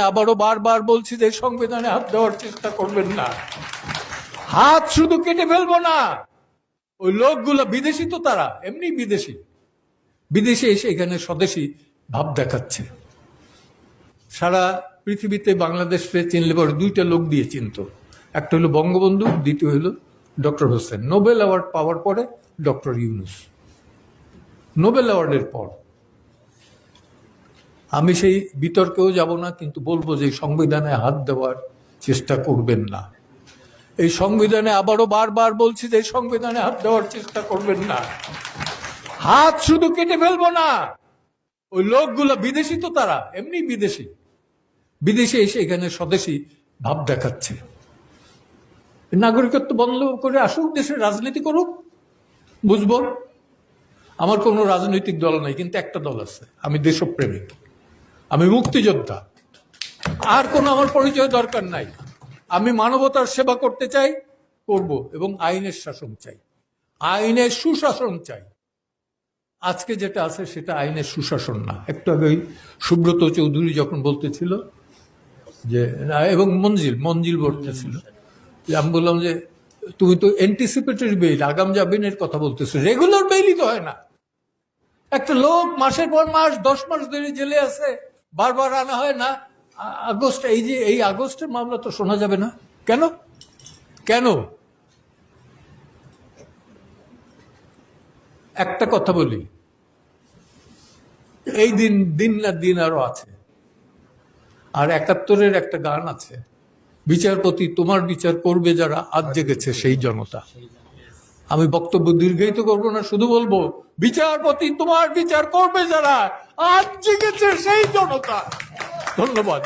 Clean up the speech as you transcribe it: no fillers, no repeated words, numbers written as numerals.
আবারও বারবার বলছি যে সংবিধানে হাত দেওয়ার চেষ্টা করবেন না। হাত শুধু কেটে ফেলবো না, ওই লোকগুলো বিদেশি, তো তারা এমনি বিদেশি, বিদেশে এসে এখানে স্বদেশী ভাব দেখাচ্ছে। সারা পৃথিবীতে বাংলাদেশে চিনলে পরে দুইটা লোক দিয়ে চিনত, একটা হলো বঙ্গবন্ধু, দ্বিতীয় হলো ডক্টর হোসেন। নোবেল অ্যাওয়ার্ড পাওয়ার পরে ডক্টর ইউনূস, নোবেল অ্যাওয়ার্ডের পর। আমি সেই বিতর্কেও যাব না, কিন্তু বলবো যে সংবিধানে হাত দেওয়ার চেষ্টা করবেন না। এই সংবিধানে আবারও বারবার বলছি যে সংবিধানে হাত দেওয়ার চেষ্টা করবেন না। হাত শুধু কেটে ফেলবো না, ওই লোকগুলো বিদেশি, তো তারা এমনি বিদেশি, বিদেশে এসে এখানে স্বদেশী ভাব দেখাচ্ছে। নাগরিকত্ব বন্ধ করে আসুক, দেশে রাজনীতি করুক, বুঝবো। আমার কোনো রাজনৈতিক দল নাই, কিন্তু একটা দল আছে, আমি দেশপ্রেমিক, আমি মুক্তিযোদ্ধা। আর কোনো আমার পরিচয় দরকার নাই। আমি মানবতার সেবা করতে চাই, করব, এবং আইনের শাসন চাই, আইনের সুশাসন চাই। আজকে যেটা আছে সেটা আইনের সুশাসন না। একটু আগে সুব্রত চৌধুরী যখন বলতেছিল যে, এবং মঞ্জিল বলতেছিল, আমি বললাম যে তুমি তো অ্যান্টিসিপেটরি বেইল, আগাম জামিনের কথা বলতেছো, রেগুলার বেইলই তো হয় না। একটা লোক মাসের পর মাস 10 মাস ধরে জেলে আছে, বারবার আনা হয় না। আগস্ট, এই আগস্টের মামলা তো শোনা যাবে না কেন? কেন? একটা কথা বলি, এই দিন না দিন আরো আছে। আর 71-এর একটা গান আছে, বিচারপতি তোমার বিচার করবে যারা, আজ জেগেছে সেই জনতা। আমি বক্তব্য দীর্ঘায়িত করবো না, শুধু বলবো বিচারপতি তোমার বিচার করবে যারা, আজ জেগেছে সেই জনতা। ধন্যবাদ।